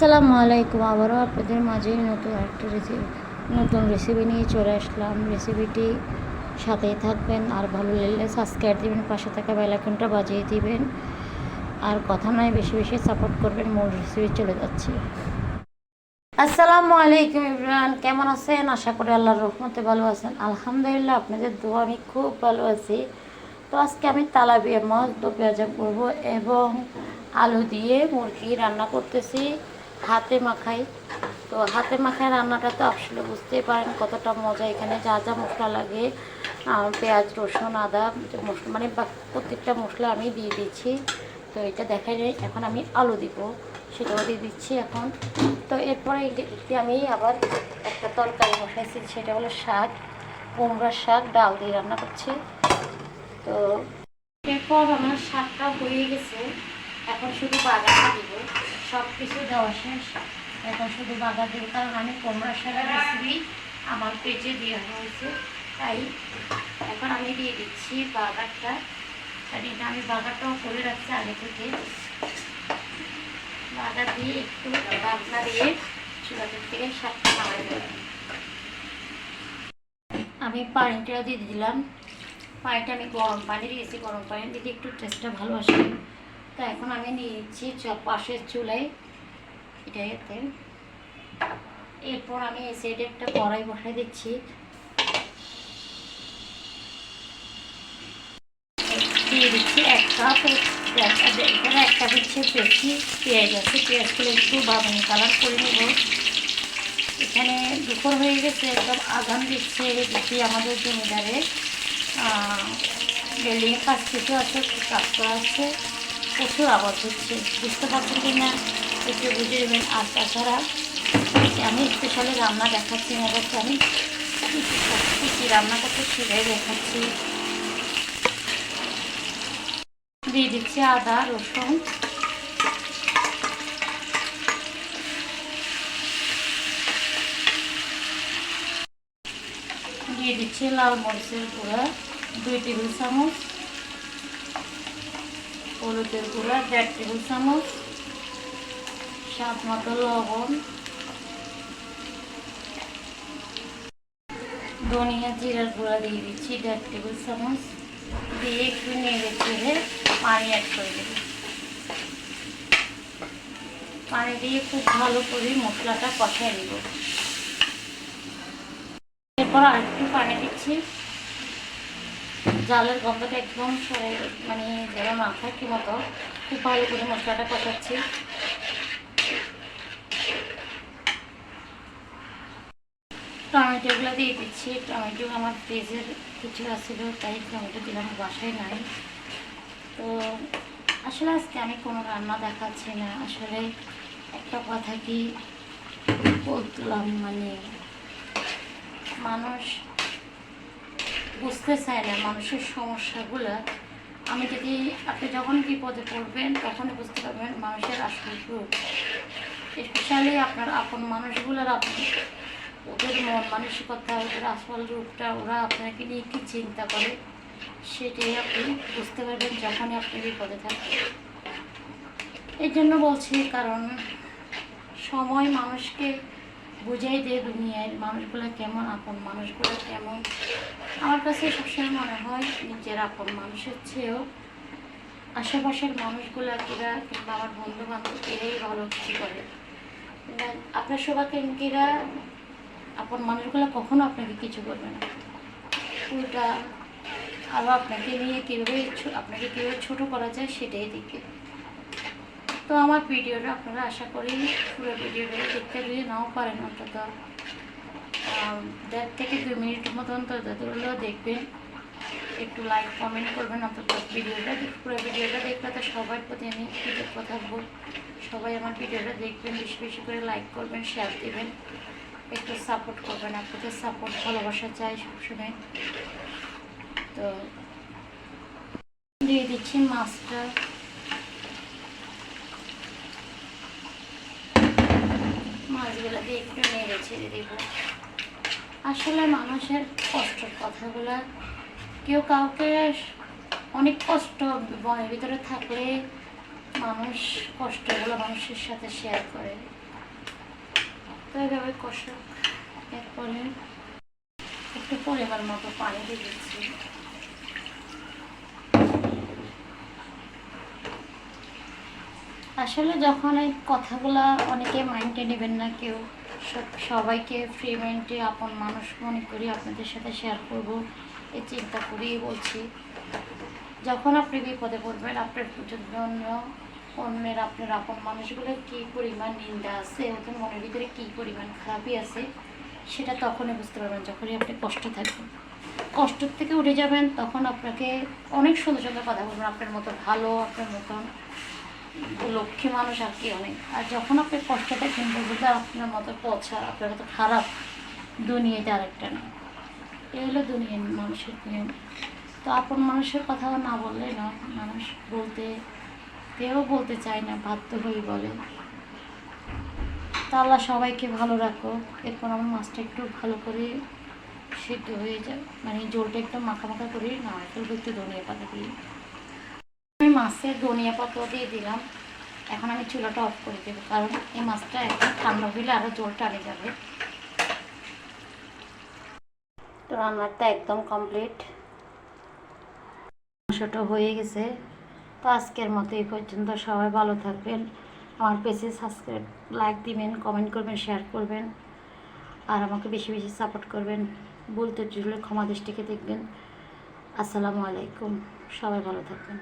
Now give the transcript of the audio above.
আসসালামু আলাইকুম। আবারও আপনাদের মাঝে নতুন রেসিপি নিয়ে চলে আসলাম। রেসিপিটি সাথেই থাকবেন, আর ভালো লাগলে সাবস্ক্রাইব দিবেন, পাশে থাকা বেল আইকনটা বাজিয়ে দিবেন। আর কথা নয়, বেশি বেশি সাপোর্ট করবেন। মূল রেসিপি চলে যাচ্ছি। আসসালামু আলাইকুম ইমরান, কেমন আছেন? আশা করি আল্লাহর রহমতে ভালো আছেন। আলহামদুলিল্লাহ, আপনাদের দোয়া আমি খুব ভালো আছি। তো আজকে আমি তেলাপিয়া মাছ দো পেঁয়াজা করবো এবং আলু দিয়ে মুরগি রান্না করতেছি হাতে মাখাই। তো হাতে মাখায় রান্নাটা তো আসলে বুঝতেই পারেন কতটা মজা। এখানে যা যা মশলা লাগে, পেঁয়াজ রসুন আদা মশলা মানে প্রত্যেকটা মশলা আমি দিয়ে দিচ্ছি। তো এটা দেখাই নেই। এখন আমি আলু দিব, সেটাও দিয়ে দিচ্ছি এখন। তো এরপরে আমি আবার একটা তরকারি বসাইছি, সেটা হলো শাক, কুমড়ার শাক ডাল দিয়ে রান্না করছি। তো এরপর আমার শাকটা হয়ে গেছে, এখন শুধু বাগারটা দিব। সব কিছু দেওয়া শেষ, এখন শুধু বাগার দেবো, কারণ আমি কুমড়ার শাকের রেসিপি আমার পেজে দেওয়া হয়েছে, তাই এখন আমি দিয়ে দিচ্ছি বাগারটা। আর এটা আমি বাগারটাও করে রাখছি আগে থেকে। বাগার দিয়ে একটু বাগনা দিয়ে চুলাটার থেকে শাকটা নামাই দেবো। আমি পানিটা দিয়ে দিলাম। পানিটা আমি গরম পানি দিয়েছি, গরম পানি দিলে একটু টেস্টটা ভালো আসে। তো এখন আমি নিয়ে নিচ্ছি পাশের চুলায় এটাতে। এরপর আমি এই সাইডে একটা কড়াই বসাই দিচ্ছি। দিয়ে দিচ্ছি 1 কাপ, এখানে 1 কাপ হচ্ছে বেশি পেঁয়াজ আছে। পেঁয়াজগুলো একটু বাদামি কালার করে নেব। এখানে দুপুর হয়ে গেছে, একদম আজান দিচ্ছে। দেখি আমাদের জমিদারে বিল্ডিংয়ের কাজ কিছু আছে, কাজ করা আছে, প্রচুর আওয়াজ হচ্ছে। বুঝতে পারছেন কি না একটু বুঝে দেবেন। আর তাছাড়া আমি স্পেশালি রান্না দেখাচ্ছি না, যাচ্ছে আমি কী কী রান্না করতে সেটাই দেখাচ্ছি। দিয়ে দিচ্ছি আদা রসুন, দিয়ে দিচ্ছি লাল মরিচের গুঁড়া 2 টেবিল চামচ, হলুদের গুঁড়া 1.5 টেবিল চামচ, স্বাদ মতো লবণ, ধনিয়া জিরার গুঁড়া দিয়ে দিচ্ছি 1.5 টেবিল চামচ, দিয়ে একটু নেড়ে চেড়ে পানি অ্যাড করে দেব। পানি দিয়ে খুব ভালো করে মশলাটা কষাই নেব। এরপর আরেকটু পানি দিচ্ছি, জালের গন্ধটা একদম সরে মানে যেন না থাকে মতো খুব ভালো করে মশলাটা কষাচ্ছি। টমেটোগুলো দিয়ে দিচ্ছি। টমেটো আমার ফ্রিজের কিছু আছিল, তাই টমেটো দিলাম, বাসায় নাই। তো আসলে আজকে আমি কোনো রান্না দেখাচ্ছি না। আসলে একটা কথা কি বললাম, মানে মানুষ বুঝতে চায় না মানুষের সমস্যাগুলো। আপনি যখন বিপদে পড়বেন তখনই বুঝতে পারবেন মানুষের আসল রূপ। স্পেশালি আপনার আপন মানুষগুলোর ওদের মন মানসিকতা, ওদের আসল রূপটা, ওরা আপনাকে নিয়ে কী চিন্তা করে সেটাই আপনি বুঝতে পারবেন যখনই আপনি বিপদে থাকবেন। এই জন্য বলছি, কারণ সময় মানুষকে বুঝাই দিয়ে দুনিয়ার মানুষগুলো কেমন, আপন মানুষগুলো কেমন। আমার কাছে সবসময় মনে হয় নিজের আপন মানুষের চেয়েও আশেপাশের মানুষগুলো কিরা কিংবা আমার বন্ধু বান্ধব এরাই ভালো কিছু করে। আপনার কিরা আপন মানুষগুলো কখনো আপনাকে কিছু করবে না, উল্টা আরও আপনাকে নিয়ে আপনাকে কীভাবে ছোটো করা যায় সেটাই দেখবে। তো আমার ভিডিওটা আপনারা আশা করি পুরো ভিডিওটা দেখতে যদি নাও পারেন, অন্তত 1.5 থেকে 2 মিনিট মতন তো যতগুলো দেখবেন, একটু লাইক কমেন্ট করবেন। অন্তত পুরো ভিডিওটা দেখলে তো সবার প্রতি আমি কৃতজ্ঞ থাকবো। সবাই আমার ভিডিওটা দেখবেন, বেশি বেশি করে লাইক করবেন, শেয়ার দেবেন, একটু সাপোর্ট করবেন। আপনাদের সাপোর্ট ভালোবাসা চাই সবসময়। তো দিয়ে দিচ্ছি মাছটা। মাছগুলো দিয়ে একটু নেড়ে ছেড়ে দেব। আসলে মানুষের কষ্টের কথাগুলো কেউ কাউকে, অনেক কষ্ট বনের ভিতরে থাকলে মানুষ কষ্টগুলো মানুষের সাথে শেয়ার করে। তো এভাবে কষা, এরপরে একটু পরিমাণ মতো পানি দিয়ে দিচ্ছি। আসলে যখন এই কথাগুলা অনেকে মাইন্ডে নেবেন না কেউ, সবাইকে ফ্রি মাইন্ডে আপন মানুষ মনে করি আপনাদের সাথে শেয়ার করব এই চিন্তা করেই বলছি। যখন আপনি বিপদে পড়বেন, আপনার জন্য অন্যের আপনার আপন মানুষগুলোর কী পরিমাণ নিন্দা আছে, ওদের মনের ভিতরে কী পরিমাণ খারাপই আছে, সেটা তখনই বুঝতে পারবেন যখনই আপনি কষ্ট থাকবেন। কষ্টর থেকে উঠে যাবেন, তখন আপনাকে অনেক সুন্দর সুন্দর কথা বলবেন, আপনার মতো ভালো, আপনার মতন লক্ষ্মী মানুষ আর কি অনেক। আর যখন আপনি কষ্ট থাকেন বুঝবেন আপনার মতো পছা, আপনার মতো খারাপ দুনিয়াতে আরেকটা না। এ হলো দুনিয়ার মানুষের নিয়ম। তো আপন মানুষের কথাও না বললে না, মানুষ বলতে কেউ বলতে চায় না, বাধ্য হয়ে বলে। তা আল্লাহ সবাইকে ভালো রাখো। এরপর আমার মাছটা একটু ভালো করে সিদ্ধ হয়ে যায়, মানে জলটা একটু মাখা মাখা করে নাড়া ফেলবো একটু ধনিয়া পাতা দিয়ে। আমি মাছে ধনিয়া পাতা দিয়ে দিলাম। এখন আমি চুলাটা অফ করে দেবো, কারণ এই মাছটা একদম ঠান্ডা হইলে আরও জল টানে যাবে। তো রান্নাটা একদম কমপ্লিট, মাংসটা হয়ে গেছে। তো আজকের মতো এই পর্যন্ত। সবাই ভালো থাকবেন, আমার পেজে সাবস্ক্রাইব, লাইক দিবেন, কমেন্ট করবেন, শেয়ার করবেন, আর আমাকে বেশি বেশি সাপোর্ট করবেন। বলতে জুড়লে ক্ষমা দৃষ্টিকে দেখবেন। আসসালামু আলাইকুম, সবাই ভালো থাকবেন।